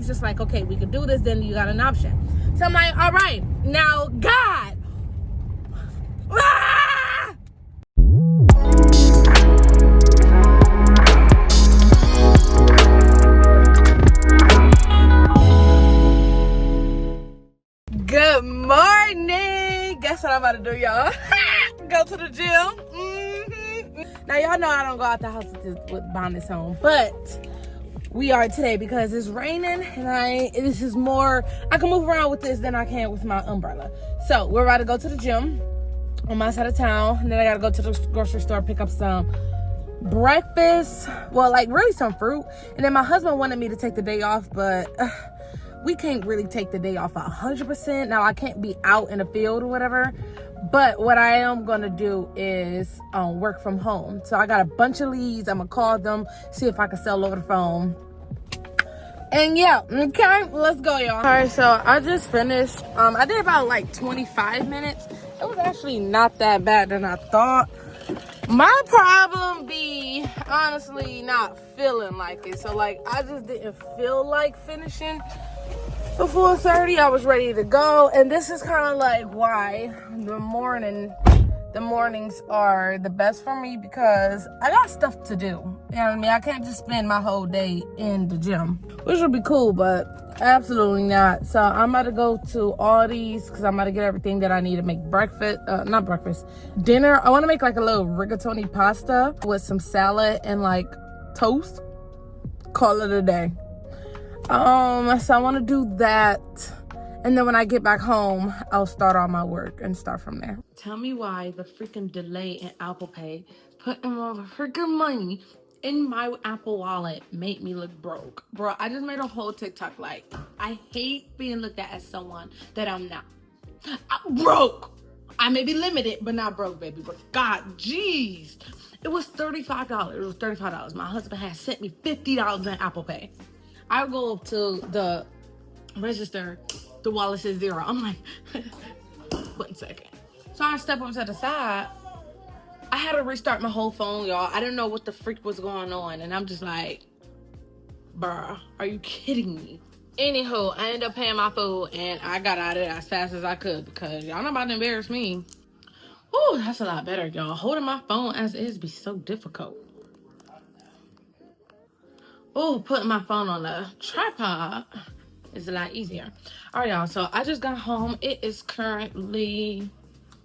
he's just like, okay, we can do this, then you got an option. So I'm like, all right, now God. Ah! Good morning. Guess what I'm about to do, y'all? Go to the gym. Now y'all know I don't go out the house with bonnets on, but we are today because it's raining, and this is more, I can move around with this than I can with my umbrella. So we're about to go to the gym on my side of town, and then I gotta go to the grocery store, pick up some breakfast, well, like really some fruit. And then my husband wanted me to take the day off, but we can't really take the day off 100%. Now I can't be out in the field or whatever, but what I am gonna do is work from home. So I got a bunch of leads. I'm gonna call them, see if I can sell over the phone. And yeah, okay, let's go, y'all. All right, so I just finished. I did about like 25 minutes. It was actually not that bad than I thought. My problem be honestly not feeling like it. So like I just didn't feel like finishing before 30. I was ready to go, and this is kind of like why the mornings are the best for me, because I got stuff to do. You know what I mean? I can't just spend my whole day in the gym, which would be cool, but absolutely not. So I'm about to go to Aldi's because I'm about to get everything that I need to make breakfast, dinner. I want to make like a little rigatoni pasta with some salad and like toast. Call it a day. So I want to do that, and then when I get back home, I'll start all my work and start from there. Tell me why the freaking delay in Apple Pay, putting all the freaking money in my Apple Wallet, made me look broke. Bro, I just made a whole TikTok like, I hate being looked at as someone that I'm not. I'm broke. I may be limited, but not broke, baby. But God, jeez. It was $35. It was $35. My husband had sent me $50 in Apple Pay. I go up to the register, the wallet says 0. I'm like, 1 second. So I step up to the side. I had to restart my whole phone, y'all. I didn't know what the freak was going on. And I'm just like, bruh, are you kidding me? Anywho, I ended up paying my food, and I got out of there as fast as I could because y'all not about to embarrass me. Oh, that's a lot better, y'all. Holding my phone as is be so difficult. Oh, putting my phone on the tripod is a lot easier. All right, y'all. So I just got home. It is currently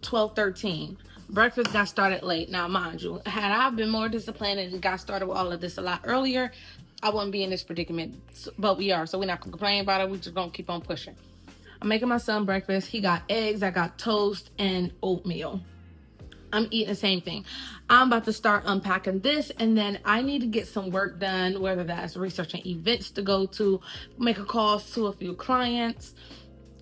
12:13. Breakfast got started late. Now, mind you, had I been more disciplined and got started with all of this a lot earlier, I wouldn't be in this predicament. But we are, so we're not gonna complain about it. We're just gonna keep on pushing. I'm making my son breakfast. He got eggs. I got toast and oatmeal. I'm eating the same thing. I'm about to start unpacking this, and then I need to get some work done, whether that's researching events to go to, make a call to a few clients,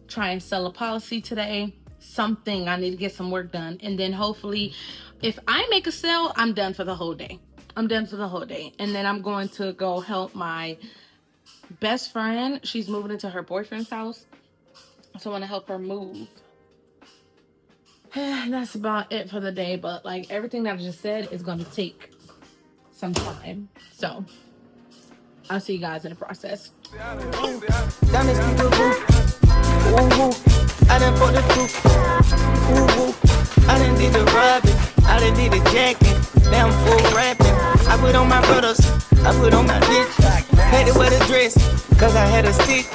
try and sell a policy today, something. I need to get some work done. And then hopefully, if I make a sale, I'm done for the whole day. I'm done for the whole day. And then I'm going to go help my best friend. She's moving into her boyfriend's house. So I want to help her move. That's about it for the day, but like everything that I just said is going to take some time. So I'll see you guys in the process. I done bought the proof. I done did the robbing. I done did the jacking. Now I'm full rapping. I put on my brothers. I put on my bitch. Had to wear the dress, cause I had a stick.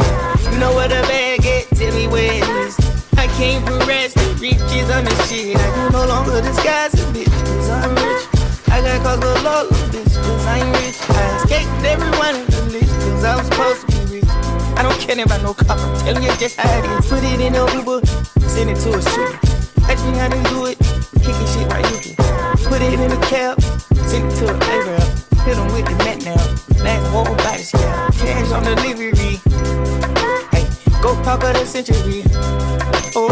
You know where the bag at? Tell me where it is. I came for rest, the riches on the shit. I can no longer disguise a bitch, cause I'm rich. I got cause a lot of bitch, cause I'm rich. I escaped everyone in the list, cause I'm supposed to be rich. I don't care about no cop, I'm telling you just how it is. Put it in a Uber, send it to a shooter. Ask me how to do it, kicking shit right you can. Put it in a cab, send it to a Arab. Hit him with the mat now, last whole body scale. Cash on delivery, hey, go pop out the century. Oh,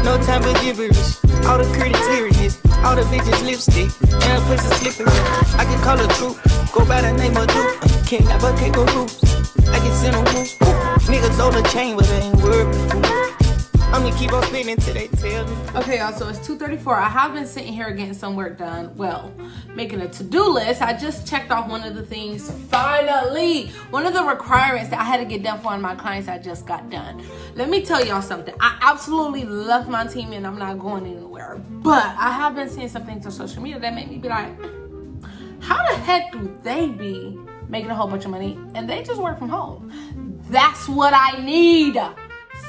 no time for gibberish. All the critics hearing this, all the bitches lipstick, and a pussy slippery. I can call it true, go by the name of Duke. Can't never kangaroos. I can send them moves. Niggas on the chain, but they ain't worth food. I'ma keep on spinning till they tell me. Okay, y'all, so it's 2:34. I have been sitting here getting some work done. Well, making a to-do list. I just checked off one of the things, finally. One of the requirements that I had to get done for one of my clients I just got done. Let me tell y'all something. I absolutely love my team and I'm not going anywhere. But I have been seeing some things on social media that make me be like, how the heck do they be making a whole bunch of money and they just work from home? That's what I need.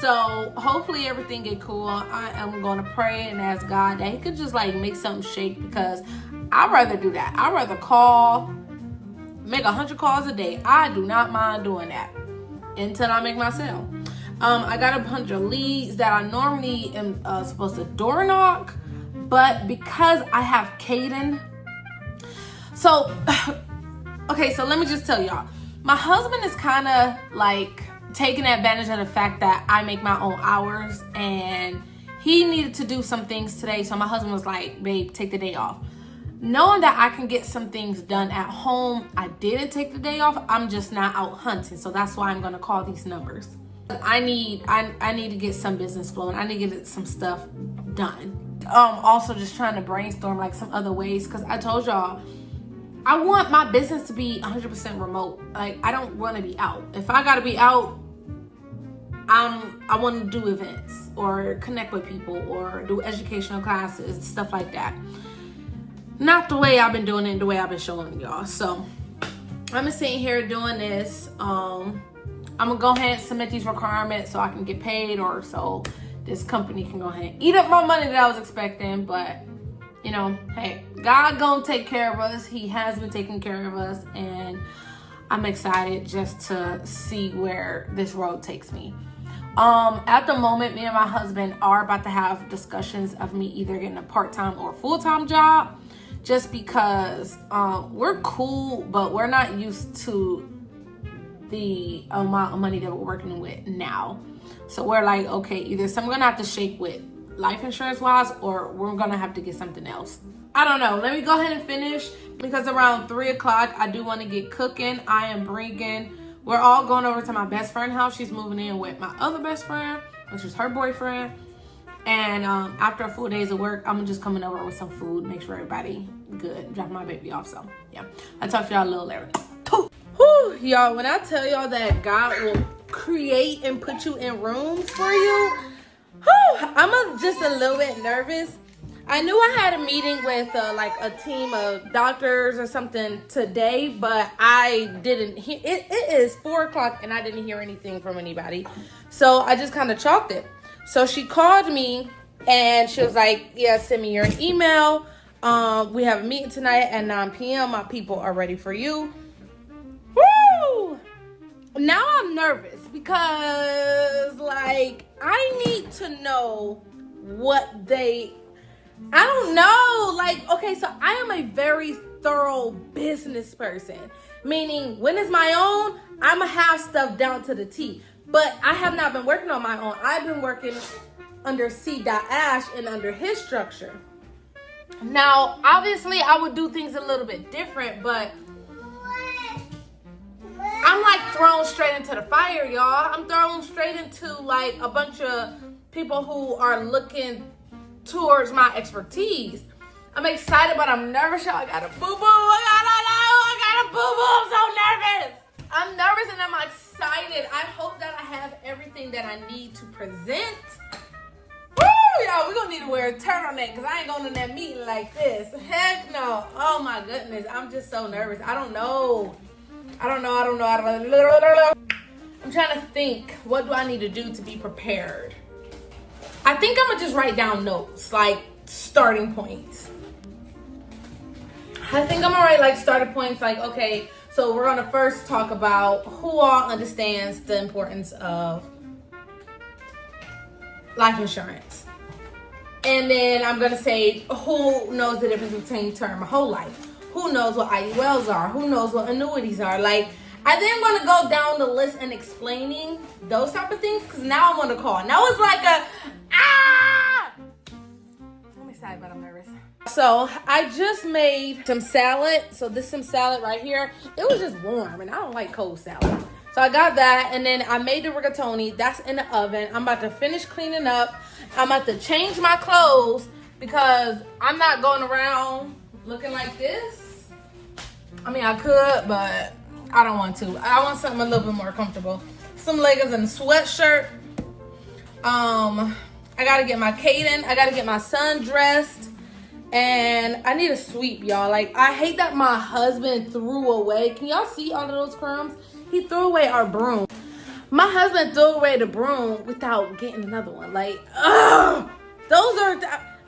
So hopefully everything get cool. I am going to pray and ask God that he could just like make something shake, because I'd rather do that. I'd rather make 100 calls a day. I do not mind doing that until I make my sale. I got a bunch of leads that I normally am supposed to door knock, but because I have Caden. So, okay, so let me just tell y'all. My husband is kind of like taking advantage of the fact that I make my own hours, and he needed to do some things today. So my husband was like, babe, take the day off. Knowing that I can get some things done at home, I didn't take the day off. I'm just not out hunting. So that's why I'm going to call these numbers. I need to get some business flowing. I need to get some stuff done. Also just trying to brainstorm like some other ways, because I told y'all, I want my business to be 100% remote. Like, I don't want to be out. If I got to be out, I want to do events or connect with people or do educational classes, stuff like that. Not the way I've been doing it, the way I've been showing y'all. So I'm sitting here doing this. I'm going to go ahead and submit these requirements so I can get paid, or so this company can go ahead and eat up my money that I was expecting. But you know, hey, God gonna take care of us. He has been taking care of us, and I'm excited just to see where this road takes me. At the moment, me and my husband are about to have discussions of me either getting a part-time or full-time job, just because we're cool, but we're not used to the amount of money that we're working with now. So we're like, okay, either so I'm gonna have to shake with life insurance wise, or we're gonna have to get something else. I don't know. Let me go ahead and finish, because around 3 o'clock I do want to get cooking. We're all going over to my best friend's house. She's moving in with my other best friend, which is her boyfriend. And after a full days of work, I'm just coming over with some food, make sure everybody good, drop my baby off. So yeah, I'll talk to y'all a little later. Whew, y'all, when I tell y'all that God will create and put you in rooms for you, I'm just a little bit nervous. I knew I had a meeting with like a team of doctors or something today, but I didn't hear it. It is 4 o'clock and I didn't hear anything from anybody. So I just kind of chalked it. So she called me and she was like, yeah, send me your email. We have a meeting tonight at 9 p.m. My people are ready for you. Woo! Now I'm nervous because like I need to know what I don't know. Like, okay, so I am a very thorough business person, meaning when it's my own, I'm gonna have stuff down to the T. But I have not been working on my own. I've been working under C.Ash and under his structure. Now, obviously, I would do things a little bit different, but I'm like thrown straight into the fire, y'all. I'm thrown straight into like a bunch of people who are looking towards my expertise. I'm excited, but I'm nervous, y'all. I got a boo-boo. I got a boo-boo. I'm so nervous. I'm nervous and I'm excited. I hope that I have everything that I need to present. Woo, y'all, we're gonna need to wear a turtleneck because I ain't going to that meeting like this. Heck no. Oh my goodness. I'm just so nervous. I don't know. I'm trying to think, what do I need to do to be prepared? I think I'm gonna just write down notes, like starting points. I think I'm gonna write like starting points, like, okay, so we're gonna first talk about who all understands the importance of life insurance. And then I'm gonna say, who knows the difference between term and whole life? Who knows what IULs are? Who knows what annuities are? Like, I then want to go down the list and explaining those type of things, because now I'm on the call. Now it's like I'm excited, but I'm nervous. So I just made some salad. So this is some salad right here. It was just warm, and I don't like cold salad. So So I got that, and then I made the rigatoni. That's in the oven. I'm about to finish cleaning up. I'm about to change my clothes because I'm not going around looking like this. I mean, I could, but I don't want to. I want something a little bit more comfortable. Some leggings and a sweatshirt. I gotta get my Caden. I gotta get my son dressed. And I need a sweep, y'all. Like, I hate that my husband threw away. Can y'all see all of those crumbs? He threw away our broom. My husband threw away the broom without getting another one. Like, ugh. Those are,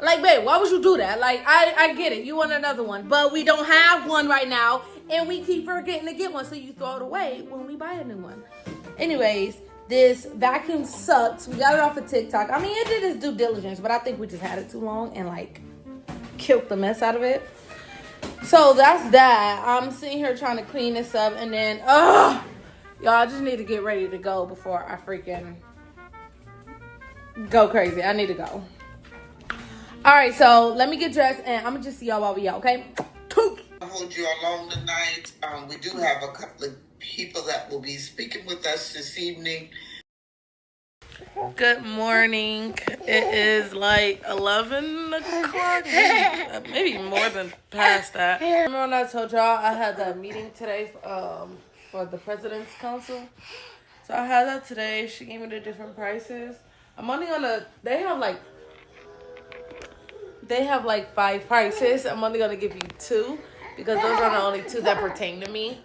like, babe, why would you do that? Like, I get it. You want another one. But we don't have one right now. And we keep forgetting to get one. So you throw it away when we buy a new one. Anyways, this vacuum sucks. We got it off of TikTok. I mean, it did its due diligence. But I think we just had it too long and, like, killed the mess out of it. So that's that. I'm sitting here trying to clean this up. And then, y'all, I just need to get ready to go before I freaking go crazy. I need to go. All right, so let me get dressed, and I'm going to just see y'all while we out, okay? I'll hold you along tonight. We do have a couple of people that will be speaking with us this evening. Good morning. It is like 11 o'clock, maybe more than past that. Remember when I told y'all I had that meeting today for the President's Council? So I had that today. She gave me the different prices. I'm only gonna, they have like 5 prices. I'm only gonna give you 2 because those are the only 2 that pertain to me.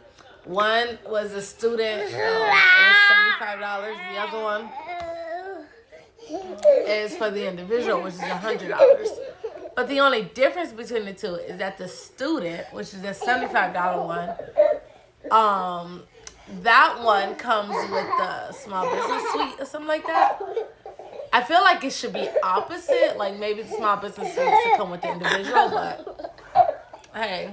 One was a student, it was $75. The other one is for the individual, which is $100. But the only difference between the 2 is that the student, which is a $75 one, that one comes with the small business suite or something like that. I feel like it should be opposite. Like maybe the small business suite should come with the individual, but hey,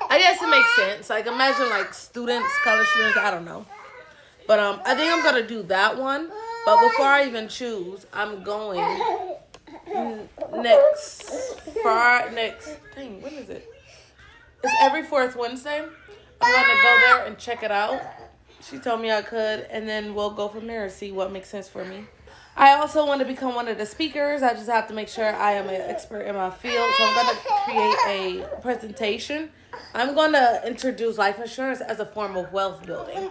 I guess it makes sense. Like imagine like students, college students, I don't know. But I think I'm gonna do that one. But before I even choose, I'm going next, dang, when is it? It's every 4th Wednesday. I'm going to go there and check it out. She told me I could, and then we'll go from there and see what makes sense for me. I also want to become one of the speakers. I just have to make sure I am an expert in my field. So I'm going to create a presentation. I'm going to introduce life insurance as a form of wealth building.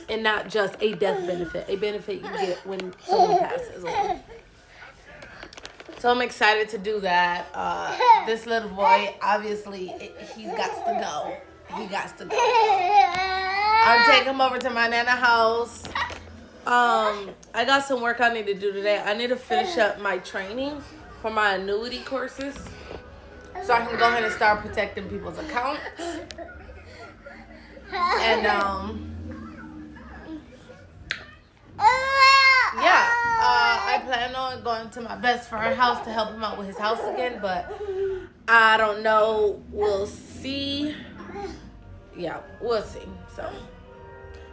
And not just a death benefit. A benefit you get when someone passes away. So I'm excited to do that. This little boy, obviously, he's got to go. He got to go. I'm taking him over to my nana house. I got some work I need to do today. I need to finish up my training for my annuity courses. So I can go ahead and start protecting people's accounts. And, yeah, I plan on going to my best friend's house to help him out with his house again, but I don't know. We'll see. Yeah, we'll see. So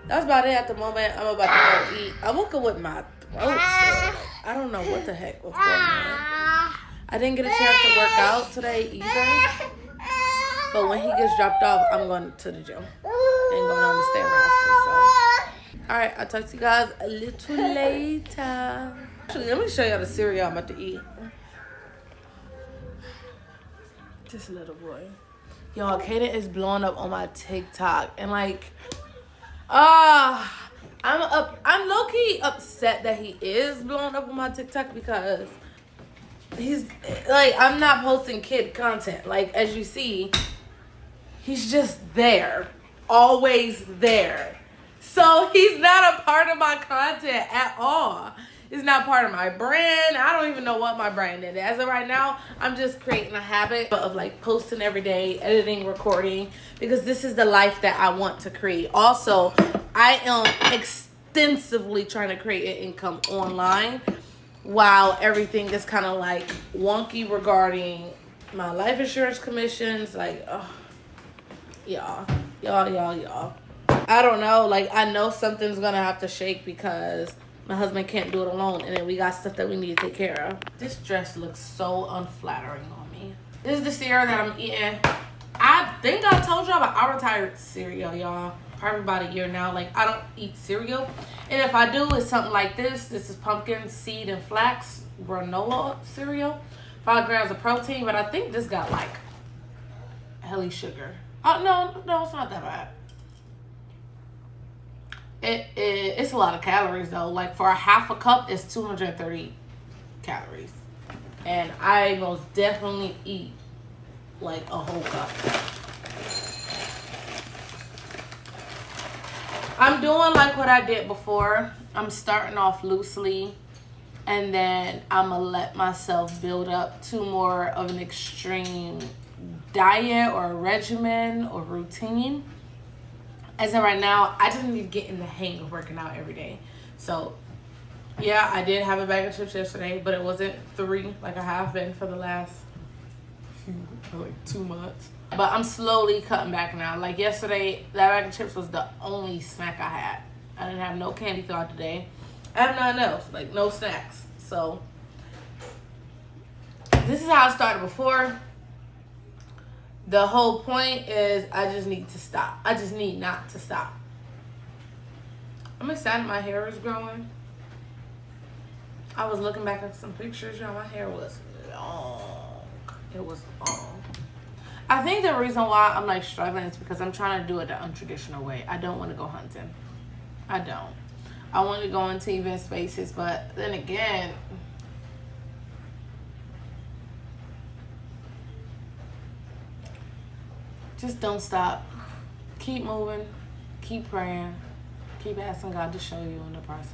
that's about it at the moment. I'm about to go eat. I woke up with my throat sore. I don't know what the heck was going on. I didn't get a chance to work out today either. But when he gets dropped off, I'm going to the gym and going on the stairmaster. So, all right, I'll talk to you guys a little later. Actually, let me show y'all the cereal I'm about to eat. This little boy. Y'all, Kaden is blowing up on my TikTok. And like, I'm low-key upset that he is blowing up on my TikTok because he's like, I'm not posting kid content. Like, as you see, he's just there. Always there. So he's not a part of my content at all. He's not part of my brand. I don't even know what my brand is. As of right now, I'm just creating a habit of like posting every day, editing, recording, because this is the life that I want to create. Also, I am extensively trying to create an income online while everything is kind of like wonky regarding my life insurance commissions. Like, y'all. I don't know. Like, I know something's gonna have to shake because my husband can't do it alone, and then we got stuff that we need to take care of. This dress looks so unflattering on me. This is the cereal that I'm eating. I think I told y'all about our retired cereal, y'all. probably about a year now. Like, I don't eat cereal. And if I do, it's something like this. This is pumpkin seed and flax granola cereal. 5 grams of protein, but I think this got like helly sugar. Oh, no, it's not that bad. It's a lot of calories though. Like for a half a cup, it's 230 calories. And I most definitely eat like a whole cup. I'm doing like what I did before. I'm starting off loosely, and then I'm gonna let myself build up to more of an extreme diet or regimen or routine. As of right now, I just need to get in the hang of working out every day. So yeah, I did have a bag of chips yesterday, but it wasn't 3 like I have been for the last like 2 months. But I'm slowly cutting back now. Like yesterday, that bag of chips was the only snack I had. I didn't have no candy throughout the day. I have nothing else, like no snacks. So this is how I started before. The whole point is I just need to stop. I just need not to stop. I'm excited my hair is growing. I was looking back at some pictures, y'all. My hair was long. It was long. I think the reason why I'm like struggling is because I'm trying to do it the untraditional way. I don't want to go hunting. I don't. I want to go into event spaces, but then again, just don't stop. Keep moving. Keep praying. Keep asking God to show you in the process.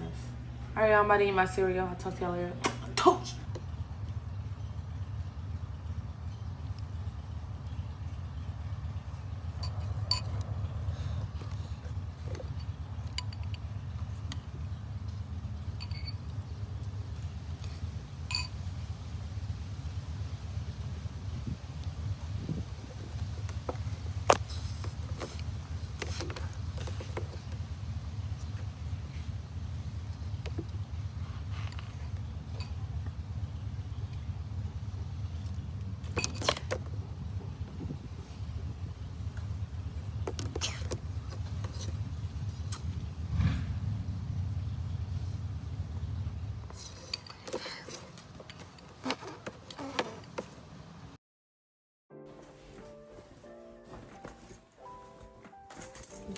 All right, y'all, I'm about to eat my cereal. I'll talk to y'all later. Toast.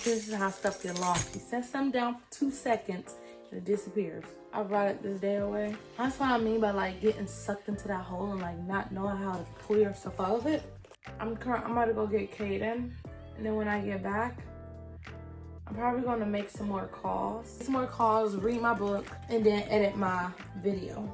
This is how stuff get lost. You set something down for 2 seconds and it disappears. I brought it this day away. That's what I mean by like getting sucked into that hole and like not knowing how to pull yourself out of it. I'm about to go get Kaden, and then when I get back, I'm probably going to make some more calls, read my book, and then edit my video.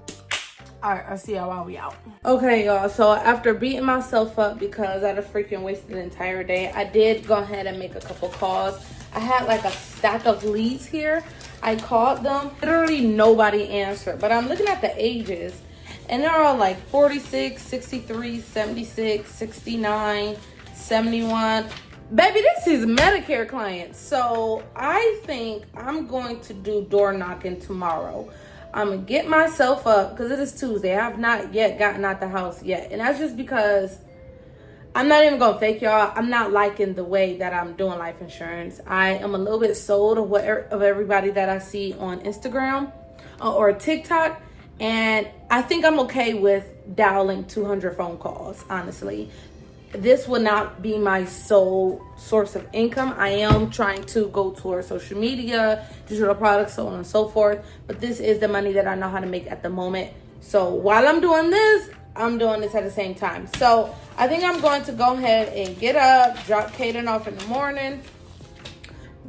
All right, I'll see y'all while we out. Okay, y'all, so after beating myself up because I had freaking wasted the entire day, I did go ahead and make a couple calls. I had like a stack of leads here. I called them. Literally nobody answered, but I'm looking at the ages, and they're all like 46, 63, 76, 69, 71. Baby, this is Medicare clients. So I think I'm going to do door knocking tomorrow. I'm gonna get myself up because it is Tuesday. I have not yet gotten out the house yet. And that's just because I'm not even gonna fake y'all. I'm not liking the way that I'm doing life insurance. I am a little bit sold of everybody that I see on Instagram or TikTok. And I think I'm okay with dialing 200 phone calls, honestly. This will not be my sole source of income. I am trying to go towards social media, digital products, so on and so forth. But this is the money that I know how to make at the moment. So while I'm doing this at the same time. So I think I'm going to go ahead and get up, drop Kaden off in the morning,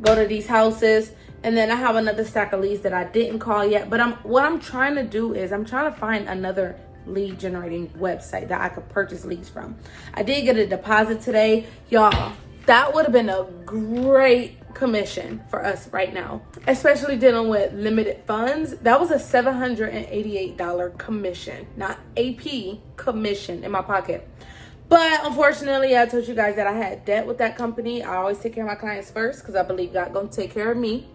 go to these houses. And then I have another stack of leads that I didn't call yet. But what I'm trying to do is I'm trying to find another lead generating website that I could purchase leads from. I did get a deposit today. Y'all, that would have been a great commission for us right now, especially dealing with limited funds. That was a $788 commission, not AP commission in my pocket. But unfortunately, I told you guys that I had debt with that company. I always take care of my clients first because I believe God gonna take care of me.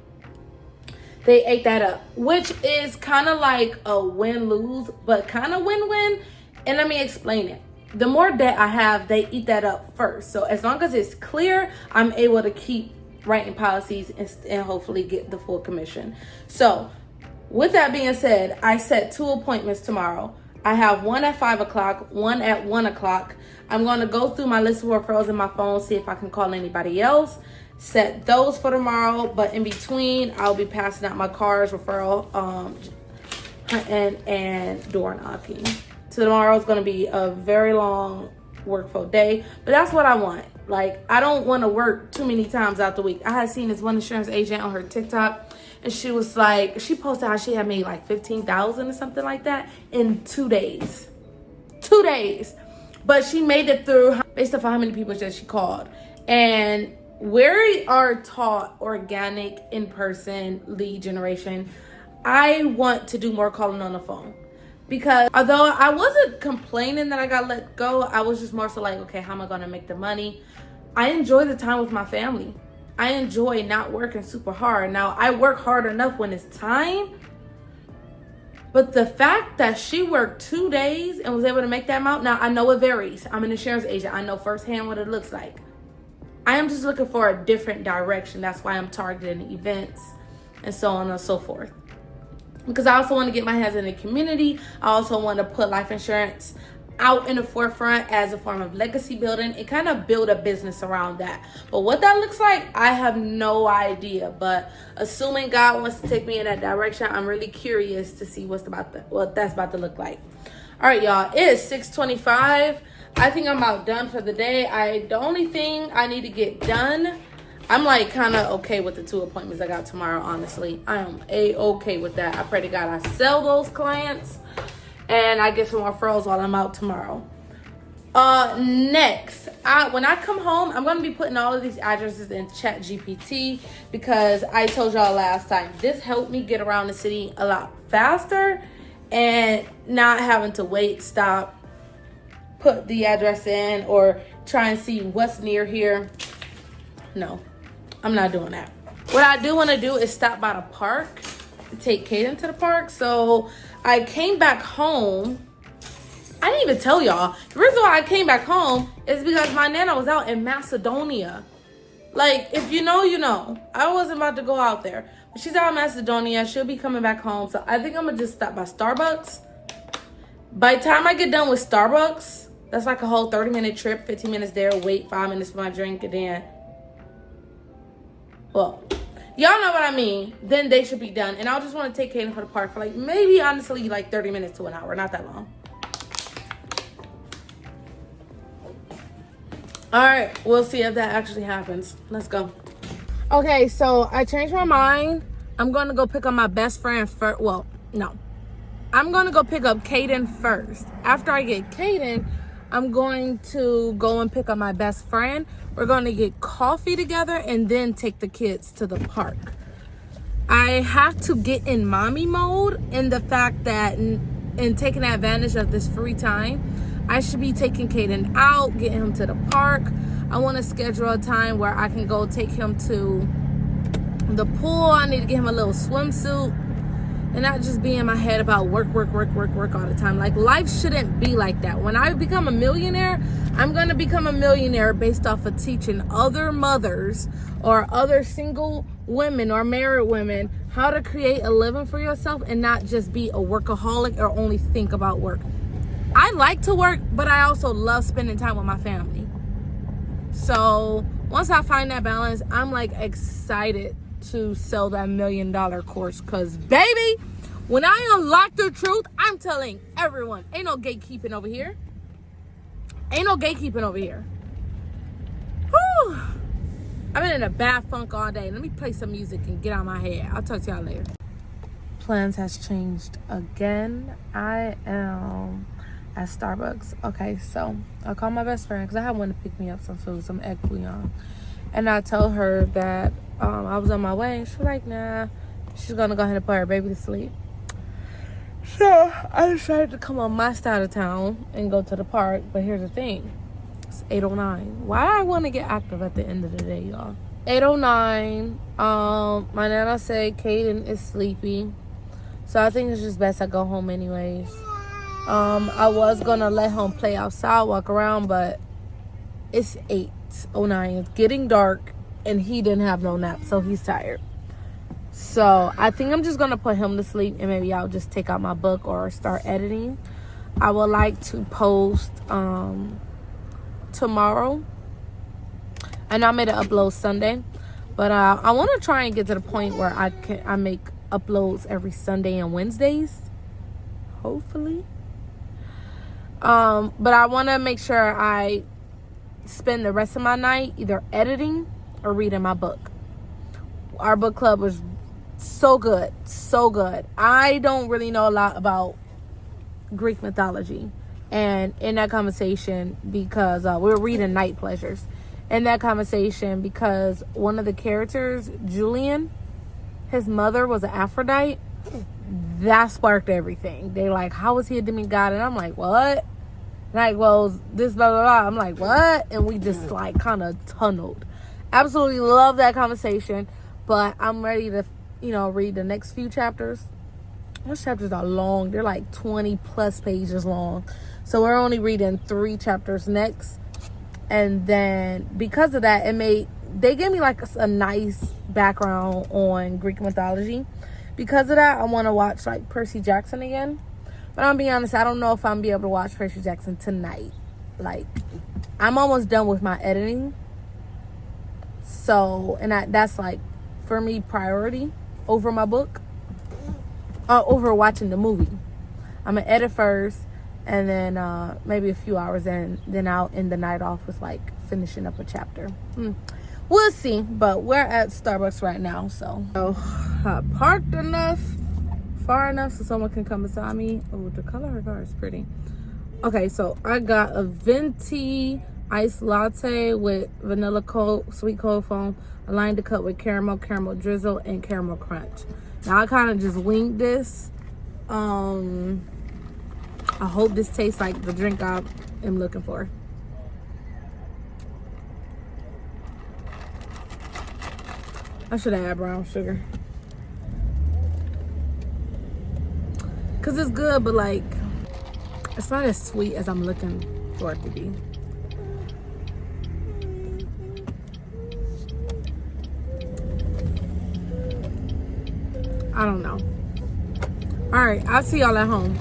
They ate that up, which is kind of like a win-lose, but kind of win-win. And let me explain it. The more debt I have, they eat that up first. So as long as it's clear, I'm able to keep writing policies and hopefully get the full commission. So with that being said, I set 2 appointments tomorrow. I have one at 5 o'clock, one at 1 o'clock. I'm going to go through my list of referrals in my phone, see if I can call anybody else, set those for tomorrow. But in between, I'll be passing out my cards, referral, and door knocking. So tomorrow is going to be a very long workful day, but that's what I want. Like, I don't want to work too many times out the week. I had seen this one insurance agent on her TikTok, and she was like, she posted how she had made like $15,000 or something like that in 2 days. 2 days. But she made it through based off how many people that she called. And we are taught organic, in-person lead generation. I want to do more calling on the phone. Because although I wasn't complaining that I got let go, I was just more so like, okay, how am I going to make the money? I enjoy the time with my family. I enjoy not working super hard. Now, I work hard enough when it's time. But the fact that she worked 2 days and was able to make that amount, now I know it varies. I'm an insurance agent. I know firsthand what it looks like. I am just looking for a different direction. That's why I'm targeting events and so on and so forth. Because I also want to get my hands in the community. I also want to put life insurance out in the forefront as a form of legacy building and kind of build a business around that. But what that looks like, I have no idea. But assuming God wants to take me in that direction, I'm really curious to see what that's about to look like. All right, y'all. It is 6:25. I think I'm about done for the day. The only thing I need to get done, I'm like kind of okay with the 2 appointments I got tomorrow, honestly. I am okay with that. I pray to God I sell those clients and I get some referrals while I'm out tomorrow. Next, when I come home, I'm going to be putting all of these addresses in ChatGPT because I told y'all last time, this helped me get around the city a lot faster and not having to wait, stop, put the address in, or try and see what's near here. No. I'm not doing that. What I do want to do is stop by the park to take Kaden to the park. So I came back home. I didn't even tell y'all. The reason why I came back home is because my nana was out in Macedonia. Like, if you know, you know. I wasn't about to go out there. But she's out in Macedonia. She'll be coming back home. So I think I'm going to just stop by Starbucks. By the time I get done with Starbucks, that's like a whole 30-minute trip. 15 minutes there, wait 5 minutes for my drink, and then... well, y'all know what I mean. Then they should be done. And I'll just want to take Kaden for the park for like, maybe honestly, like 30 minutes to an hour. Not that long. All right. We'll see if that actually happens. Let's go. Okay. So I changed my mind. I'm going to go pick up my best friend first. Well, no. I'm going to go pick up Kaden first. After I get Kaden, I'm going to go and pick up my best friend. We're going to get coffee together and then take the kids to the park. I have to get in mommy mode in the fact that in taking advantage of this free time, I should be taking Kaden out, getting him to the park. I want to schedule a time where I can go take him to the pool. I need to get him a little swimsuit. And not just be in my head about work all the time. Like, life shouldn't be like that. When I become a millionaire, I'm going to become a millionaire based off of teaching other mothers or other single women or married women how to create a living for yourself and not just be a workaholic or only think about work. I like to work, but I also love spending time with my family. So once I find that balance, I'm like excited to sell that $1 million course, because baby, when I unlock the truth, I'm telling everyone, ain't no gatekeeping over here. Whew. I've been in a bad funk all day. Let me play some music and get out of my head. I'll talk to y'all later. Plans has changed again. I am at Starbucks. Okay, so I called my best friend because I have one to pick me up some food, some egg bouillon. And I told her that I was on my way. She's like, nah, she's going to go ahead and put her baby to sleep. So I decided to come on my side of town and go to the park. But here's the thing. It's 8:09. Why do I want to get active at the end of the day, y'all? 8:09. My nana said Kaden is sleepy. So I think it's just best I go home anyways. I was going to let him play outside, walk around, but it's 8:09. It's getting dark. and he didn't have no nap, so he's tired. So I think I'm just gonna put him to sleep, and maybe I'll just take out my book or start editing. I would like to post tomorrow. I know I made an upload Sunday, but I want to try and get to the point where I make uploads every Sunday and Wednesdays, hopefully. But I want to make sure I spend the rest of my night either editing or reading my book. Our book club was so good, so good. I don't really know a lot about Greek mythology, and in that conversation, because we're reading Night Pleasures, in that conversation, because one of the characters, Julian, his mother was an Aphrodite. That sparked everything. They like, how was he a demigod? And I'm like, what? Like, well, this blah blah blah. I'm like, what? And we just like kind of tunneled. Absolutely love that conversation, but I'm ready to, read the next few chapters. Those chapters are long. They're like 20 plus pages long. So we're only reading 3 chapters next. And then because of that, they gave me like a nice background on Greek mythology. Because of that, I want to watch like Percy Jackson again. But I'll be honest, I don't know if I'm be able to watch Percy Jackson tonight. Like, I'm almost done with my editing. So, and that's like, for me, priority over my book. Over watching the movie. I'm going to edit first. And then maybe a few hours in, then I'll end the night off with like finishing up a chapter. We'll see. But we're at Starbucks right now. So I parked far enough so someone can come beside me. Oh, the color of her car is pretty. Okay, so I got a venti iced latte with vanilla sweet cold foam, a line to cut with caramel drizzle, and caramel crunch. Now I kind of just winged this. I hope this tastes like the drink I am looking for. I should have had brown sugar. Cause it's good, but like, it's not as sweet as I'm looking for it to be. I don't know. All right, I'll see y'all at home.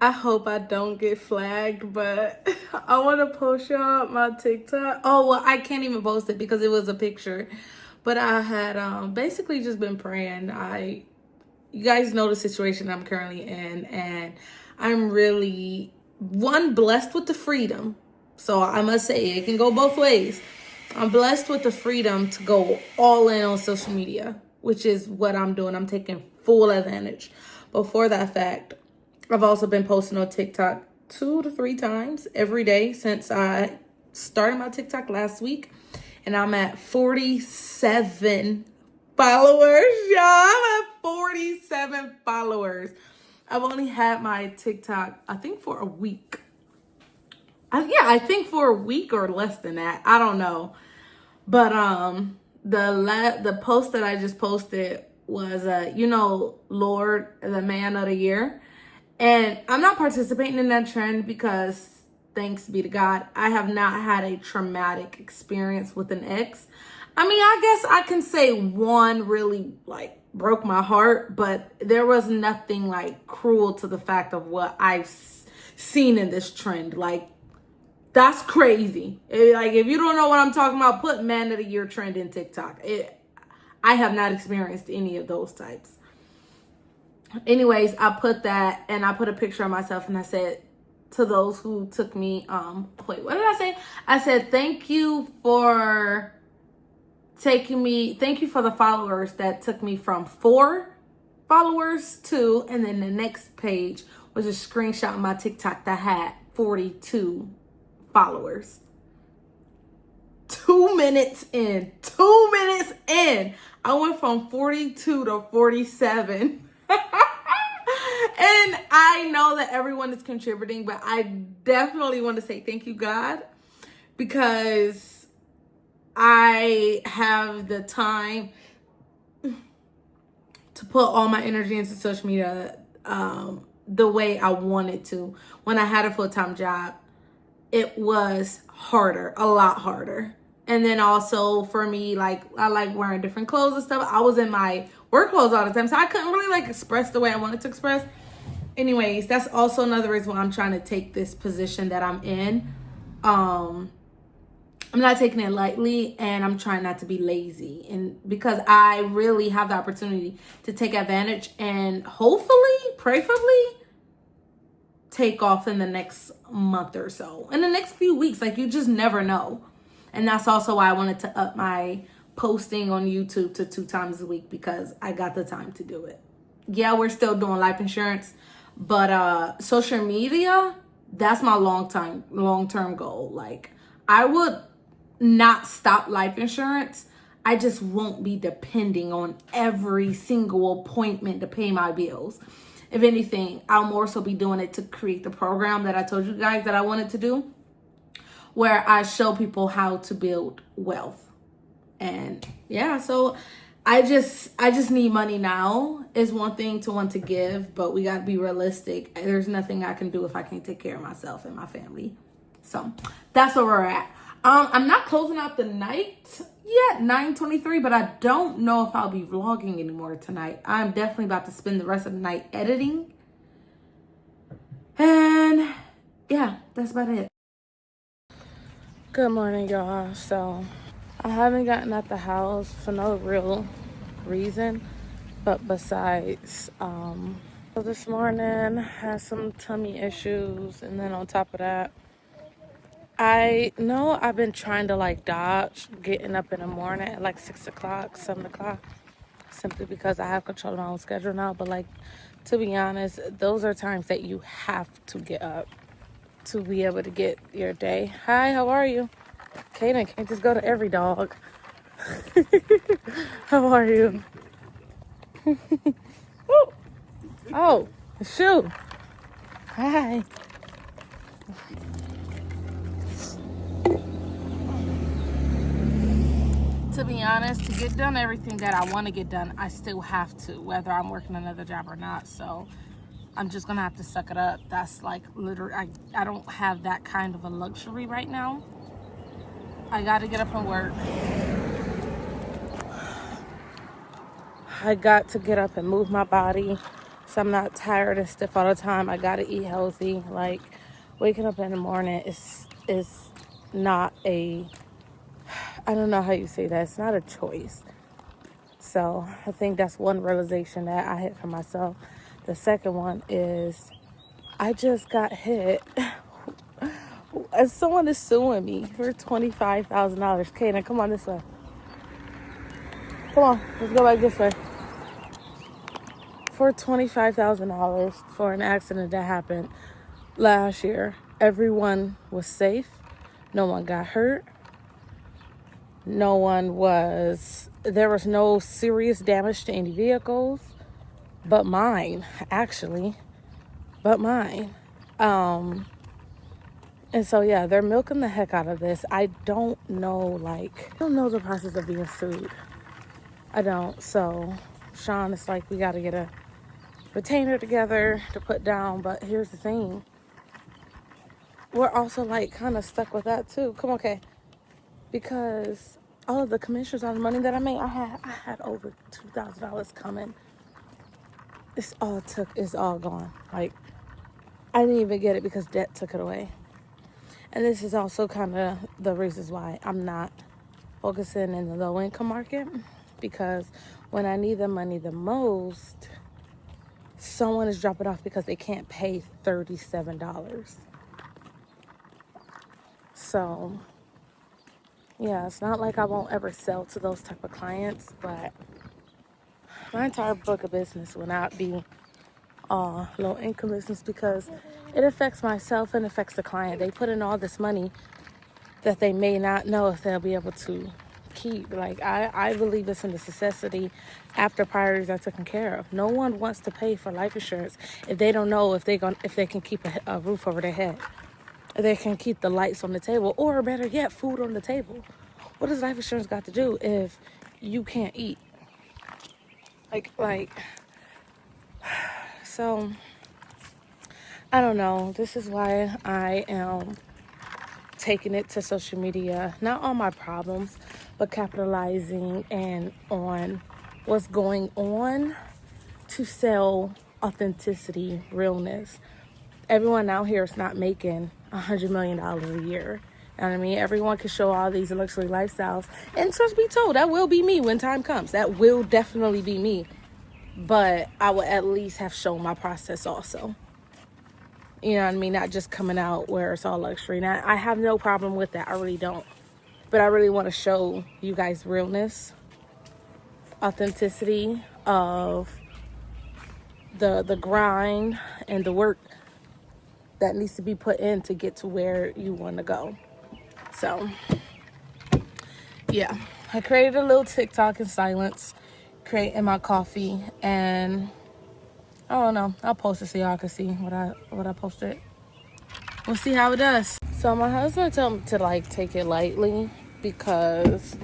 I hope I don't get flagged, but I want to post y'all my TikTok. Oh, well, I can't even post it because it was a picture. But I had basically just been praying. You guys know the situation I'm currently in, and I'm really, blessed with the freedom. So I must say, it can go both ways. I'm blessed with the freedom to go all in on social media, which is what I'm doing. I'm taking full advantage. But for that fact, I've also been posting on TikTok 2 to 3 times every day since I started my TikTok last week. And I'm at 47 followers, y'all. I'm at 47 followers. I've only had my TikTok, I think, for a week. I think for a week or less than that. I don't know. But the post that I just posted was, Lord, the Man of the Year. And I'm not participating in that trend because, thanks be to God, I have not had a traumatic experience with an ex. I mean, I guess I can say one really like broke my heart, but there was nothing like cruel to the fact of what I've seen in this trend. Like, that's crazy. If you don't know what I'm talking about, put Man of the Year trend in TikTok. I have not experienced any of those types. Anyways, I put that, and I put a picture of myself, and I said, to those who took me, wait, what did I say? I said, thank you for the followers that took me from 4 followers to, and then the next page was a screenshot of my TikTok that had 42 followers. 2 minutes in, I went from 42 to 47. And I know that everyone is contributing, but I definitely want to say thank you, God, because I have the time to put all my energy into social media the way I wanted to. When I had a full-time job, it was harder, a lot harder. And then also for me, like, I like wearing different clothes and stuff. I was in my work clothes all the time, so I couldn't really like express the way I wanted to express. Anyways, that's also another reason why I'm trying to take this position that I'm in. I'm not taking it lightly, and I'm trying not to be lazy, and because I really have the opportunity to take advantage and hopefully, preferably, take off in the next month or so, in the next few weeks. Like, you just never know. And that's also why I wanted to up my posting on YouTube to 2 times a week, because I got the time to do it. Yeah, we're still doing life insurance, but social media, that's my long-term goal. Like, I would not stop life insurance. I just won't be depending on every single appointment to pay my bills. If anything, I'll more so be doing it to create the program that I told you guys that I wanted to do, where I show people how to build wealth. And yeah, so I just need money now is one thing to want to give, but we got to be realistic. There's nothing I can do if I can't take care of myself and my family. So that's where we're at. I'm not closing out the night yet, 9:23, but I don't know if I'll be vlogging anymore tonight. I'm definitely about to spend the rest of the night editing. And yeah, that's about it. Good morning, y'all. So I haven't gotten out the house for no real reason, but besides, so this morning had some tummy issues, and then on top of that, I know I've been trying to like dodge getting up in the morning at like 6 o'clock, 7 o'clock, simply because I have control of my own schedule now. But like, to be honest, those are times that you have to get up to be able to get your day. Hi, how are you? Kaden can't just go to every dog. How are you? Oh, shoot. Hi. To be honest, to get done everything that I want to get done, I still have to, whether I'm working another job or not. So I'm just gonna have to suck it up. That's like literally, I don't have that kind of a luxury right now. I gotta get up and work. I got to get up and move my body so I'm not tired and stiff all the time. I gotta eat healthy. Like, waking up in the morning is not a, I don't know how you say that. It's not a choice. So I think that's one realization that I had for myself. The second one is I just got hit. And someone is suing me for $25,000. Kaden, come on this way. Come on, let's go back this way. For $25,000 for an accident that happened last year. Everyone was safe. No one got hurt. There was no serious damage to any vehicles, but mine, actually. And so, yeah, they're milking the heck out of this. I don't know the process of being sued. I don't. So, Sean is like, we got to get a retainer together to put down. But here's the thing. We're also, like, kind of stuck with that, too. Come on, okay. Because all of the commissions on the money that I made, I had over $2,000 coming. It's all gone. Like, I didn't even get it because debt took it away. And this is also kind of the reasons why I'm not focusing in the low income market, because when I need the money the most, someone is dropping off because they can't pay $37. So yeah, it's not like I won't ever sell to those type of clients, but my entire book of business will not be low income business, because it affects myself and affects the client. They put in all this money that they may not know if they'll be able to keep. Like, I believe it's in the necessity after priorities are taken care of. No one wants to pay for life insurance if they don't know if they can keep a roof over their head, if they can keep the lights on the table, or better yet, food on the table. What does life insurance got to do if you can't eat? Like, so I don't know. This is why I am taking it to social media, not on my problems, but capitalizing and on what's going on to sell authenticity, realness. Everyone out here is not making $100 million a year. You know what I mean? Everyone can show all these luxury lifestyles. And truth be told, that will be me when time comes. That will definitely be me. But I will at least have shown my process also. You know what I mean? Not just coming out where it's all luxury. Now, I have no problem with that. I really don't. But I really want to show you guys realness, authenticity of the grind and the work that needs to be put in to get to where you want to go. So, yeah. I created a little TikTok in silence, creating my coffee, and I don't know. I'll post it so y'all can see what I posted. We'll see how it does. So my husband told me to like take it lightly because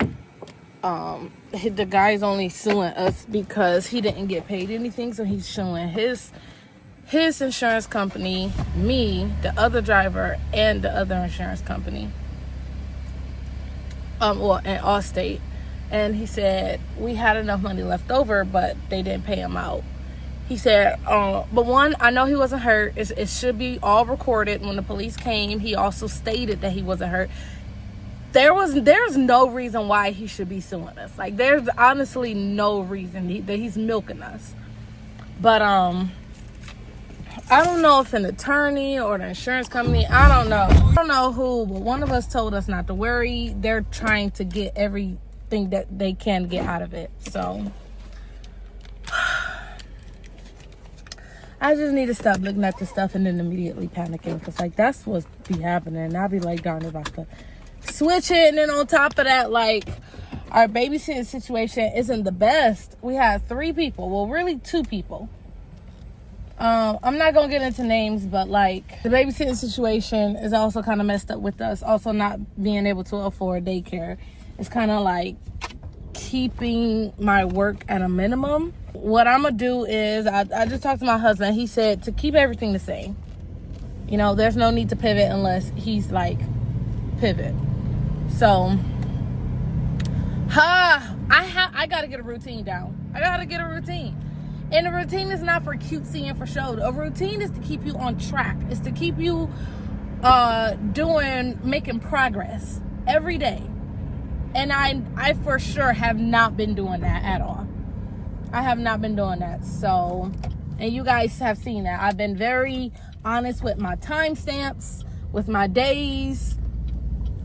the guy's only suing us because he didn't get paid anything, so he's suing his insurance company, me, the other driver, and the other insurance company. And Allstate. And he said we had enough money left over, but they didn't pay him out. He said, but one, I know he wasn't hurt. It should be all recorded. When the police came, he also stated that he wasn't hurt. There's no reason why he should be suing us. Like, there's honestly no reason that he's milking us. But I don't know if an attorney or the insurance company, I don't know who, but one of us told us not to worry. They're trying to get everything that they can get out of it. So I just need to stop looking at the stuff and then immediately panicking, because like that's what's be happening. And I'll be like, darn, about to switch it. And then on top of that, like, our babysitting situation isn't the best. We had 3 people, well, really 2 people. I'm not gonna get into names, but like the babysitting situation is also kind of messed up with us. Also not being able to afford daycare. It's kind of like keeping my work at a minimum. What I'm gonna do is I just talked to my husband. He said to keep everything the same. You know, there's no need to pivot unless he's like pivot. So I gotta get a routine down. I gotta get a routine. And a routine is not for cutesy and for show. A routine is to keep you on track. It's to keep you making progress every day. And I for sure have not been doing that at all. I have not been doing that. So, and you guys have seen that. I've been very honest with my timestamps, with my days.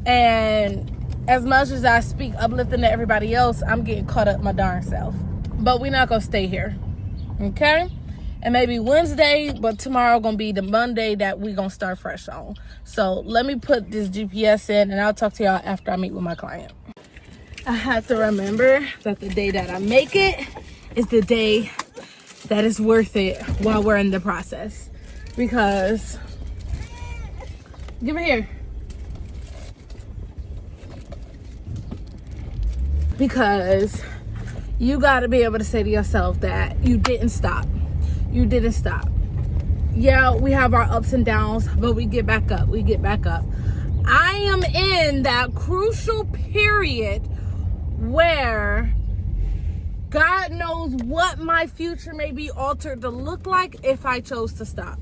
And as much as I speak uplifting to everybody else, I'm getting caught up my darn self. But we're not going to stay here. Okay? And maybe Wednesday, but tomorrow gonna be the Monday that we gonna start fresh on. So let me put this GPS in and I'll talk to y'all after I meet with my client. I have to remember that the day that I make it is the day that is worth it while we're in the process. Because, give it here. Because you got to be able to say to yourself that you didn't stop. You didn't stop. Yeah, we have our ups and downs, but we get back up. We get back up. I am in that crucial period where God knows what my future may be altered to look like if I chose to stop.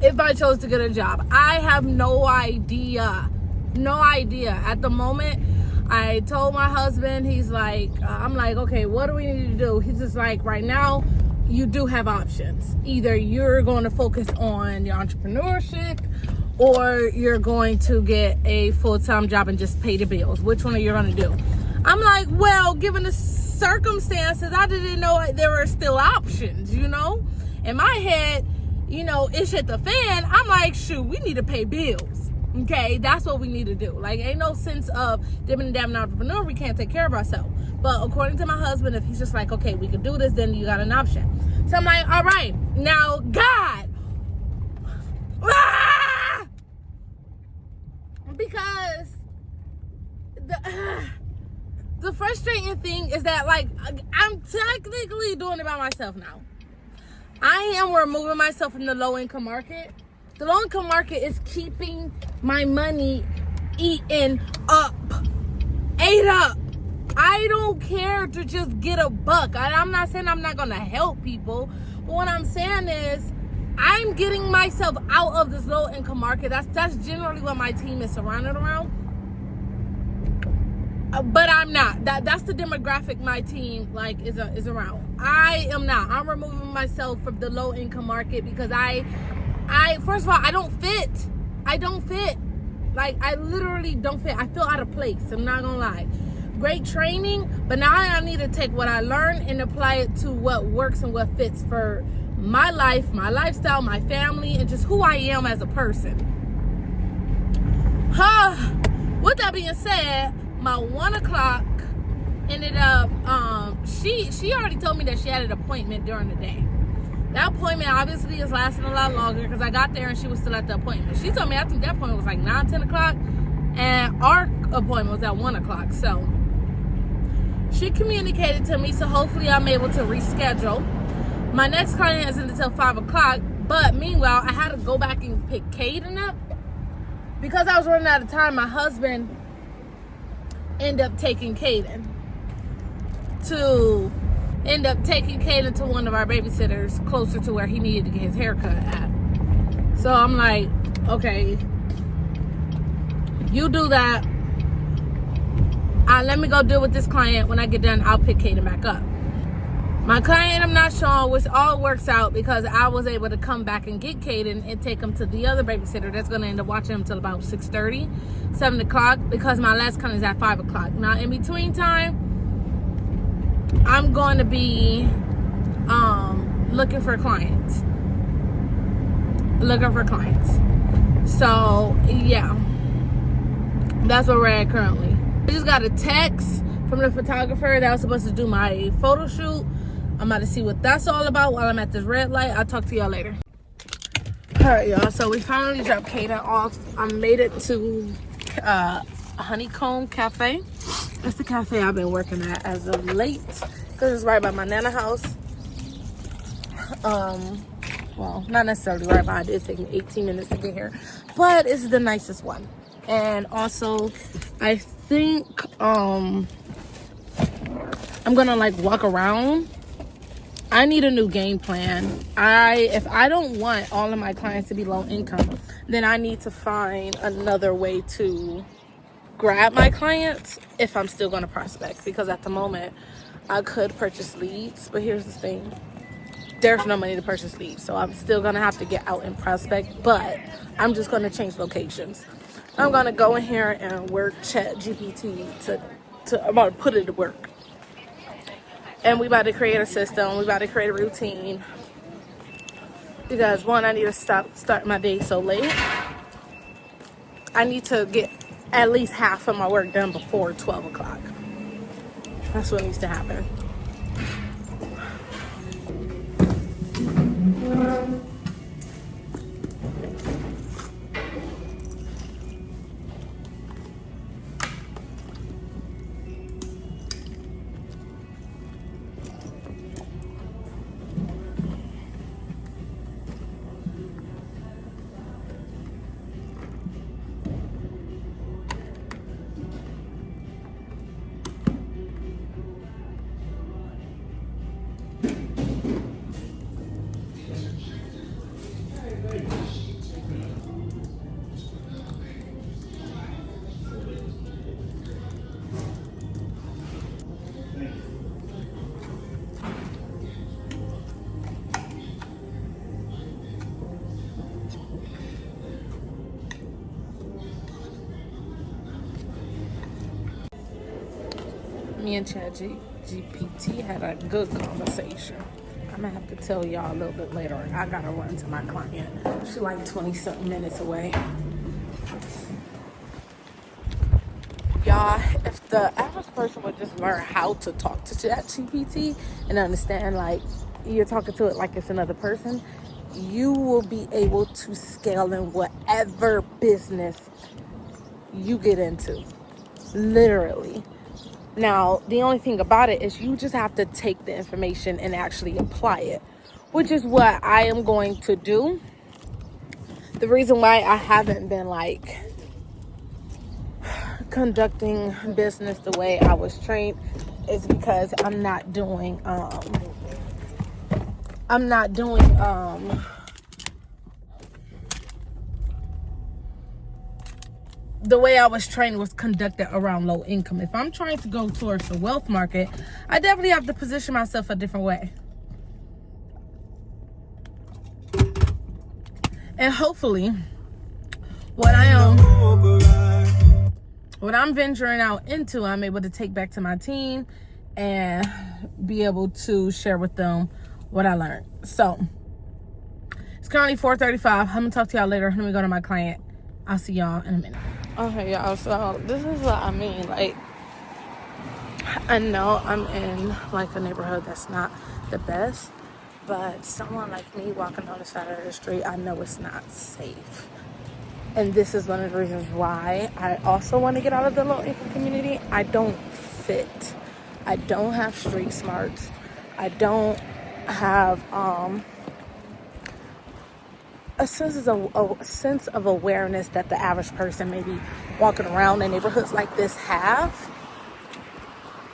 If I chose to get a job. I have no idea. No idea. At the moment, I told my husband, he's like, I'm like, okay, what do we need to do? He's just like, right now, you do have options. Either you're going to focus on your entrepreneurship or you're going to get a full-time job and just pay the bills. Which one are you going to do? I'm like, well, given the circumstances, I didn't know there were still options, you know? In my head, you know, it's hit the fan. I'm like, shoot, we need to pay bills. Okay, that's what we need to do. Like, ain't no sense of dipping and dabbing entrepreneur. We can't take care of ourselves. But according to my husband, if he's just like, okay, we can do this, then you got an option. So I'm like, all right, now God. Ah! Because the frustrating thing is that, like, I'm technically doing it by myself now. I am removing myself from the low-income market. The low-income market is keeping my money eating up, ate up. I don't care to just get a buck. I'm not saying I'm not gonna help people, but what I'm saying is I'm getting myself out of this low income market. That's generally what my team is surrounded around. But I'm not. That's the demographic my team like is around. I am not. I'm removing myself from the low income market because I first of all, I don't fit. Like, I literally don't fit. I feel out of place. I'm not gonna lie. Great training, but now I need to take what I learned and apply it to what works and what fits for my life, my lifestyle, my family, and just who I am as a person. With that being said, my 1 o'clock ended up, she already told me that she had an appointment during the day. That appointment obviously is lasting a lot longer because I got there and she was still at the appointment. She told me I think that appointment was like 9, 10 o'clock and our appointment was at 1 o'clock. So she communicated to me, so hopefully I'm able to reschedule. My next client isn't until 5 o'clock, but meanwhile, I had to go back and pick Caden up. Because I was running out of time, my husband ended up taking Caden to one of our babysitters closer to where he needed to get his haircut at. So I'm like, okay, you do that. Let me go deal with this client. When I get done, I'll pick Caden back up. My client, I'm not sure, which all works out because I was able to come back and get Caden and take him to the other babysitter that's going to end up watching him till about 6:30, 7 o'clock, because my last client is at 5 o'clock. Now, in between time, I'm going to be looking for clients. So, yeah. That's where we're at currently. I just got a text from the photographer that was supposed to do my photo shoot. I'm about to see what that's all about while I'm at this red light. I'll talk to y'all later. Alright, y'all. So we finally dropped Caden off. I made it to Honeycomb Cafe. That's the cafe I've been working at as of late because it's right by my Nana house. Well, not necessarily right by. It did take me 18 minutes to get here, but it's the nicest one. And also, I think I'm gonna like walk around. I need a new game plan. If I don't want all of my clients to be low income, then I need to find another way to grab my clients if I'm still gonna prospect, because at the moment I could purchase leads, but here's the thing, there's no money to purchase leads, so I'm still gonna have to get out and prospect, but I'm just gonna change locations. I'm gonna go in here and work ChatGPT I'm about to put it to work. And we about to create a system, we about to create a routine. Because one, I need to start my day so late. I need to get at least half of my work done before 12 o'clock. That's what needs to happen. Me and ChatGPT had a good conversation. I'm gonna have to tell y'all a little bit later. I gotta run to my client. She's like 20-something minutes away. Y'all, if the average person would just learn how to talk to ChatGPT and understand, like, you're talking to it like it's another person, you will be able to scale in whatever business you get into. Literally. Now, the only thing about it is you just have to take the information and actually apply it, which is what I am going to do. The reason why I haven't been like conducting business the way I was trained is because I'm not doing the way I was trained was conducted around low income. If I'm trying to go towards the wealth market, I definitely have to position myself a different way. And hopefully what I'm venturing out into, I'm able to take back to my team and be able to share with them what I learned. So it's currently 4:35. I'm gonna talk to y'all later. Let me go to my client. I'll see y'all in a minute. Okay, y'all, so this is what I mean. Like, I know I'm in like a neighborhood that's not the best, but someone like me walking on the side of the street, I know it's not safe. And this is one of the reasons why I also want to get out of the low income community. I don't fit. I don't have street smarts. I don't have a sense of awareness that the average person maybe walking around in neighborhoods like this have.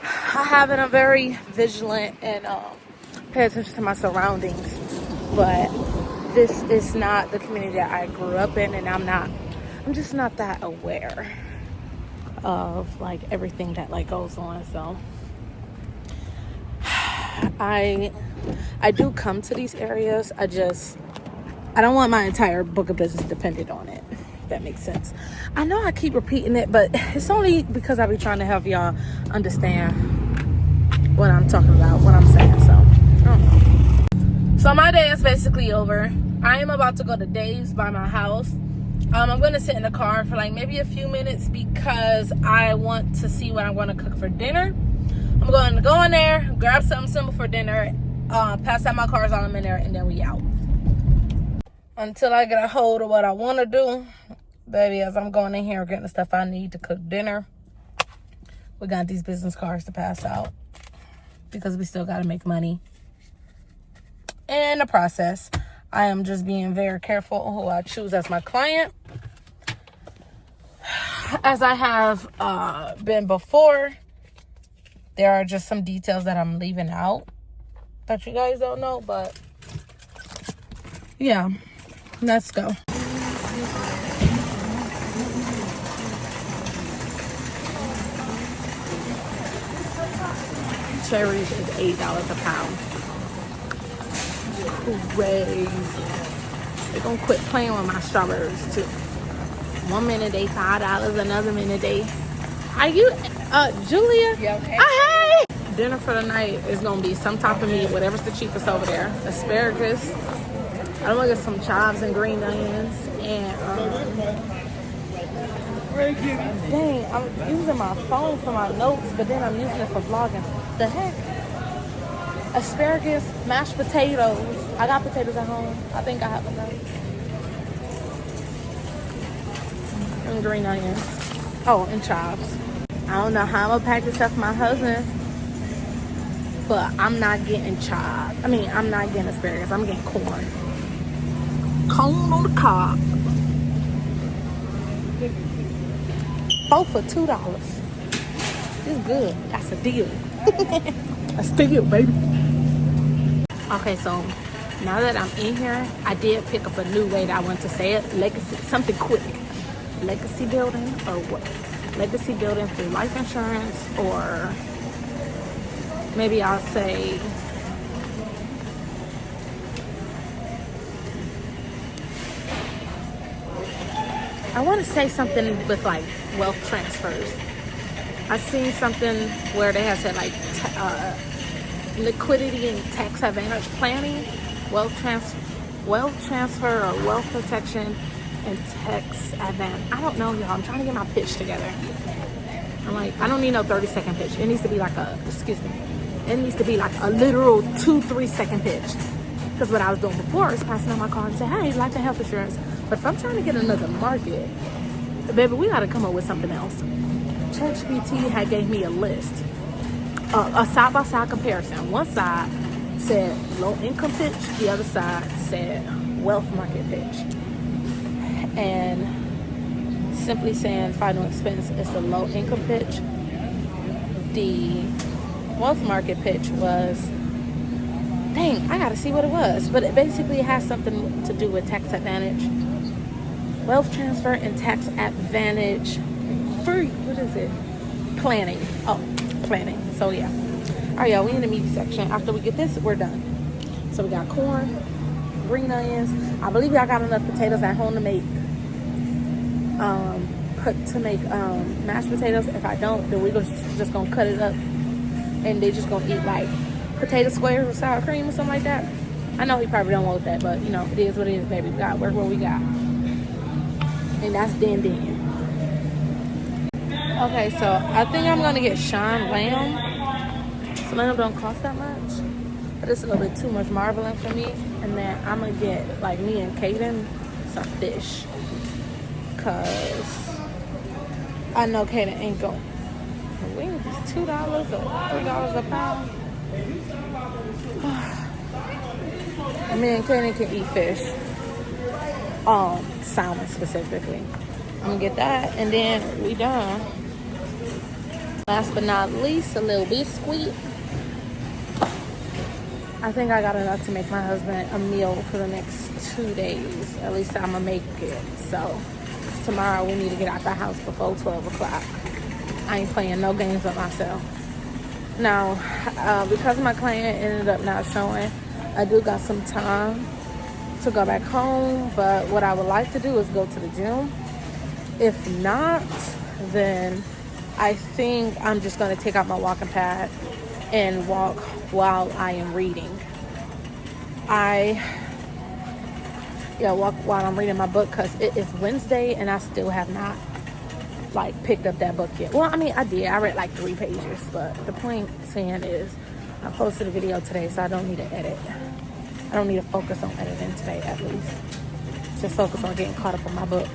I have, and I'm very vigilant and pay attention to my surroundings, but this is not the community that I grew up in, and I'm just not that aware of like everything that like goes on. So I do come to these areas. I don't want my entire book of business dependent on it, if that makes sense. I know I keep repeating it, but it's only because I be trying to help y'all understand what I'm talking about, what I'm saying. So I don't know. So my day is basically over. I am about to go to Dave's by my house. I'm going to sit in the car for like maybe a few minutes because I want to see what I'm going to cook for dinner. I'm going to go in there, grab something simple for dinner, pass out my cars while I'm in there, and then we out. Until I get a hold of what I want to do, baby, as I'm going in here getting the stuff I need to cook dinner, we got these business cards to pass out because we still got to make money in the process. I am just being very careful on who I choose as my client, as I have been before. There are just some details that I'm leaving out that you guys don't know, but yeah, let's go. Cherries is $8 a pound. Crazy. They're gonna quit playing with my strawberries too. 1 minute they $5, another minute they. Are you Julia? Yeah, okay. Hey! Dinner for the night is gonna be some type of meat, whatever's the cheapest over there. Asparagus. I'm gonna get some chives and green onions and dang, I'm using my phone for my notes, but then I'm using it for vlogging. The heck? Asparagus, mashed potatoes. I got potatoes at home. I think I have enough. And green onions. Oh, and chives. I don't know how I'm gonna pack this up for my husband, but I'm not getting chives. I mean, I'm not getting asparagus. I'm getting corn. Corn on the cob. Both for $2. It's good. That's a deal. A steal, baby. Okay, so now that I'm in here, I did pick up a new way that I want to say it. Legacy, something quick. Legacy building or what? Legacy building through life insurance, or maybe I'll say I want to say something with like wealth transfers. I seen something where they have said like liquidity and tax advantage planning, wealth transfer or wealth protection and tax advantage. I don't know, y'all. I'm trying to get my pitch together. I'm like, I don't need no 30-second pitch. It needs to be like it needs to be like a literal 2-3 second pitch. Because what I was doing before is passing on my car and say, hey, life and health insurance. But if I'm trying to get another market, baby, we got to come up with something else. ChatGPT had gave me a list, a side-by-side comparison. One side said low income pitch, the other side said wealth market pitch. And simply saying final expense is the low income pitch. The wealth market pitch was, dang, I gotta see what it was, but it basically has something to do with tax advantage, wealth transfer, and tax advantage for, what is it? Planning. Oh, planning. So yeah. All right, y'all, we in the meat section. After we get this, we're done. So we got corn, green onions. I believe y'all got enough potatoes at home to make mashed potatoes. If I don't, then we're just gonna cut it up, and they just gonna eat like potato squares with sour cream or something like that. I know he probably don't want that, but you know, it is what it is, baby. We gotta work what we got, and that's then. Okay, so I think I'm gonna get Sean lamb. So lamb don't cost that much, but it's a little bit too much marbling for me. And then I'm gonna get, like me and Kaden, some fish, cause I know Kaden ain't going. The wings is $2 or $3 a pound. Me and Kaden can eat fish, salmon specifically. I'm gonna get that, and then we done. Last but not least, a little biscuit. I think I got enough to make my husband a meal for the next 2 days. At least I'm gonna make it. So tomorrow we need to get out the house before 12 o'clock. I ain't playing no games with myself. Now, because my client ended up not showing, I do got some time to go back home. But what I would like to do is go to the gym. If not, then I think I'm just gonna take out my walking pad and walk while I am reading. Walk while I'm reading my book, because it is Wednesday and I still have not like picked up that book yet. Well, I mean, I did. I read like 3 pages, but the point saying is I posted a video today, so I don't need to edit. I don't need to focus on editing today, at least. Just focus on getting caught up on my book.